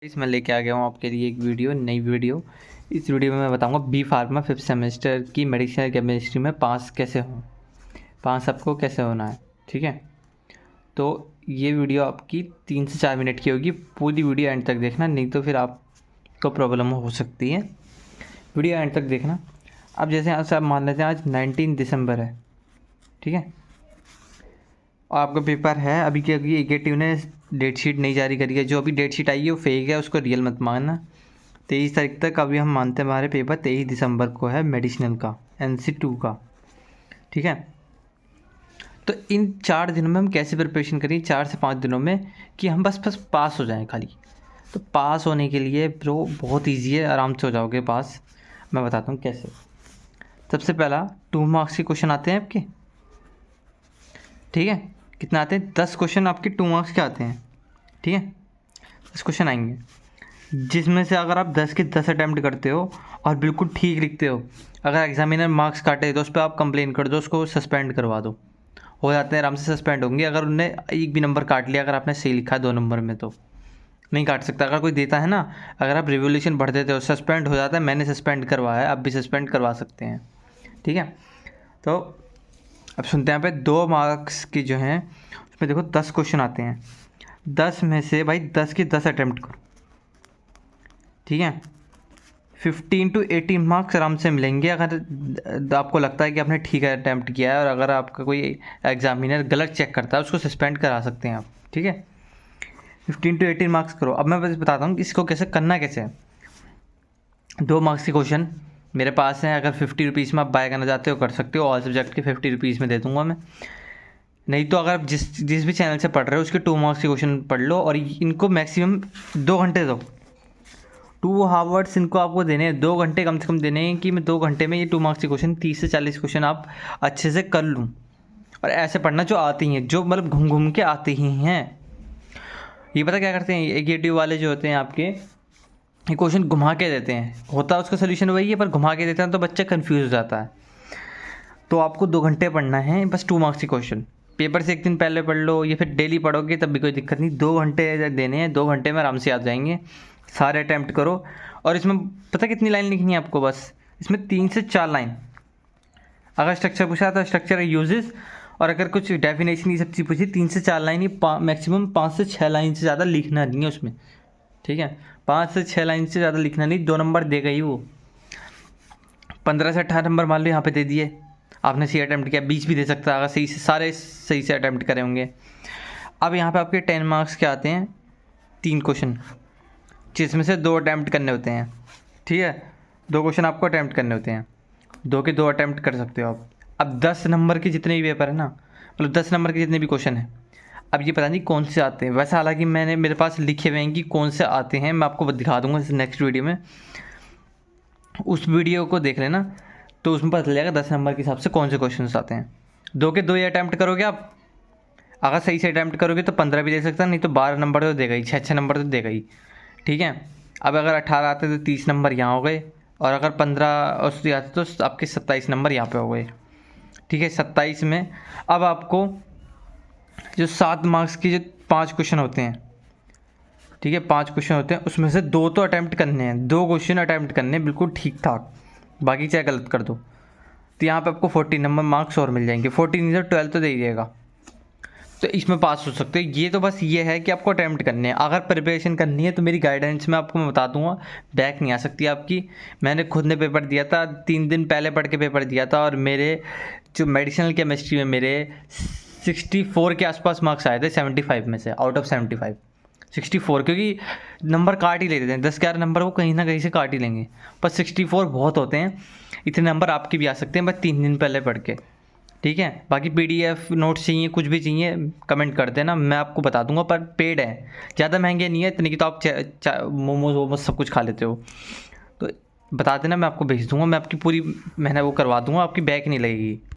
मैं लेके आ गया हूँ आपके लिए एक नई वीडियो। इस वीडियो में मैं बताऊंगा बी फार्मा 5th सेमेस्टर की मेडिसिनल केमिस्ट्री में पास कैसे हो, पास आपको कैसे होना है। ठीक है, तो ये वीडियो आपकी 3 से 4 मिनट की होगी। पूरी वीडियो एंड तक देखना, नहीं तो फिर आपको प्रॉब्लम हो सकती है। वीडियो एंड तक देखना। अब जैसे यहाँ से आप मान लेते हैं आज 19 दिसंबर है, ठीक है, और आपका पेपर है अभी, क्योंकि एकेटिव ने डेट शीट नहीं जारी करी है। जो अभी डेट शीट आई है वो फेक है, उसको रियल मत मानना। 23 तारीख तक अभी हम मानते हैं हमारे पेपर 23 दिसंबर को है मेडिसिनल का, NC2 का। ठीक है, तो इन 4 दिनों में हम कैसे प्रिपरेशन करें, 4 से 5 दिनों में, कि हम बस पास हो जाएं खाली। तो पास होने के लिए ब्रो बहुत ईजी है, आराम से हो जाओगे पास। मैं बताता हूँ कैसे। सबसे पहला 2 मार्क्स के क्वेश्चन आते हैं आपके, ठीक है। कितना आते हैं? 10 क्वेश्चन आपके 2 मार्क्स के आते हैं, ठीक है। 10 क्वेश्चन आएंगे, जिसमें से अगर आप 10 के 10 अटैम्प्ट करते हो और बिल्कुल ठीक लिखते हो, अगर एग्जामिनर मार्क्स काटे तो उस पर आप कंप्लेन कर दो, उसको सस्पेंड करवा दो। हो जाते हैं, आराम से सस्पेंड होंगे। अगर उनने एक भी नंबर काट लिया, अगर आपने सही लिखा है 2 नंबर में, तो नहीं काट सकता। अगर कोई देता है ना, अगर आप रिवोल्यूशन बढ़ देते हो, सस्पेंड हो जाता है। मैंने सस्पेंड करवाया है, आप भी सस्पेंड करवा सकते हैं, ठीक है। तो अब सुनते हैं यहाँ पे 2 मार्क्स की जो हैं, उसमें देखो 10 क्वेश्चन आते हैं। 10 में से भाई 10 के 10 अटैम्प्ट करो, ठीक है। 15 to 18 मार्क्स आराम से मिलेंगे, अगर आपको लगता है कि आपने ठीक है अटैम्प्ट किया है। और अगर आपका कोई एग्जामिनर गलत चेक करता है, उसको सस्पेंड करा सकते हैं आप, ठीक है। 15 to 18 मार्क्स करो। अब मैं बस बताता हूँ कि इसको कैसे करना, कैसे है। 2 मार्क्स के क्वेश्चन मेरे पास हैं। अगर 50 रुपीज़ में आप बाय करना चाहते हो कर सकते हो, ऑल सब्जेक्ट के 50 रुपीज़ में दे दूँगा मैं। नहीं तो अगर आप जिस भी चैनल से पढ़ रहे हो उसके 2 मार्क्स के क्वेश्चन पढ़ लो, और इनको मैक्सिमम 2 घंटे दो। 2 हावर्स इनको आपको देने हैं, 2 घंटे कम से कम देने हैं, कि मैं 2 घंटे में ये 2 मार्क्स के क्वेश्चन 30 से 40 क्वेश्चन आप अच्छे से कर लूँ। और ऐसे पढ़ना जो आती हैं, जो मतलब घूम घूम के आते ही हैं। ये पता क्या करते हैं, एकेटिव वाले जो होते हैं आपके, ये क्वेश्चन घुमा के देते हैं। होता है उसका सोल्यूशन वही है, पर घुमा के देते हैं तो बच्चा कन्फ्यूज़ हो जाता है। तो आपको 2 घंटे पढ़ना है बस 2 मार्क्स के क्वेश्चन। पेपर से एक दिन पहले पढ़ लो, या फिर डेली पढ़ोगे तब भी कोई दिक्कत नहीं। 2 घंटे देने हैं, 2 घंटे में आराम से आ जाएंगे। सारे अटैम्प्ट करो। और इसमें पता कितनी लाइन लिखनी है आपको? बस इसमें 3 से 4 लाइन। अगर स्ट्रक्चर पूछा तो स्ट्रक्चर यूजेस, और अगर कुछ डेफिनेशन ये सब चीज़ पूछी, 3 से 4 लाइन ही, मैक्सिमम 5 से 6 लाइन से ज़्यादा लिखना नहीं है उसमें, ठीक है। 5 से 6 लाइन से ज़्यादा लिखना नहीं। 2 नंबर देगा ही वो। 15 से 18 नंबर मान लो यहाँ पे दे दिए, आपने सही अटैम्प्ट किया। 20 भी दे सकता है अगर सही से, सारे सही से अटैम्प्ट करे होंगे। अब यहाँ पे आपके 10 मार्क्स के आते हैं 3 क्वेश्चन, जिसमें से 2 अटैम्प्ट करने होते हैं, ठीक है। 2 क्वेश्चन आपको अटैम्प्ट करने होते हैं, 2 के 2 अटैम्प्ट कर सकते हो आप। अब 10 नंबर के जितने भी पेपर है ना, मतलब 10 नंबर के जितने भी क्वेश्चन हैं, अब ये पता नहीं कौन से आते हैं। वैसे हालांकि मेरे पास लिखे हुए हैं कि कौन से आते हैं, मैं आपको दिखा दूंगा नेक्स्ट वीडियो में। उस वीडियो को देख लेना, तो उसमें पता चल जाएगा 10 नंबर के हिसाब से कौन से क्वेश्चन आते हैं। 2 के 2 ही अटैम्प्ट करोगे आप, अगर सही से अटैम्प्ट करोगे तो 15 भी दे सकता है, नहीं तो 12 नंबर तो देगा ही, 6 नंबर तो देगा ही, ठीक है। अब अगर 18 आते तो 30 नंबर यहाँ हो गए, और अगर 15 उससे आते तो आपके 27 नंबर यहाँ पे हो गए, ठीक है। 27 में अब आपको जो 7 मार्क्स के जो 5 क्वेश्चन होते हैं, ठीक है, 5 क्वेश्चन होते हैं, उसमें से 2 तो अटैम्प्ट करने हैं। 2 क्वेश्चन अटैम्प्ट करने हैं बिल्कुल ठीक ठाक, बाकी चाहे गलत कर दो। तो यहाँ पे आपको 40 नंबर मार्क्स और मिल जाएंगे। 40 नहीं तो 12 तो दे ही देगा, तो इसमें पास हो सकते हो। ये तो बस ये है कि आपको अटैम्प्ट करने हैं। अगर प्रिपरेशन करनी है तो मेरी गाइडेंस में आपको मैं बता दूंगा, बैक नहीं आ सकती आपकी। मैंने खुद ने पेपर दिया था, 3 दिन पहले पढ़ के पेपर दिया था, और मेरे जो मेडिसिनल केमिस्ट्री में मेरे 64 के आसपास मार्क्स आए थे 75 में से, आउट ऑफ 75 64। क्योंकि नंबर काट ही लेते हैं, 10-11 नंबर वो कहीं ना कहीं से काट ही लेंगे, पर 64 बहुत होते हैं। इतने नंबर आपके भी आ सकते हैं बस 3 दिन पहले पढ़ के, ठीक है। बाकी PDF नोट्स चाहिए, कुछ भी चाहिए कमेंट कर देना, मैं आपको बता दूंगा। पर पेड है, ज़्यादा महंगे नहीं है इतने की, तो आप मोमोज वोमोज सब कुछ खा लेते हो, तो बता देना, मैं आपको भेज दूंगा। मैं आपकी पूरी मेहनत वो करवा दूंगा, आपकी बैक नहीं लगेगी।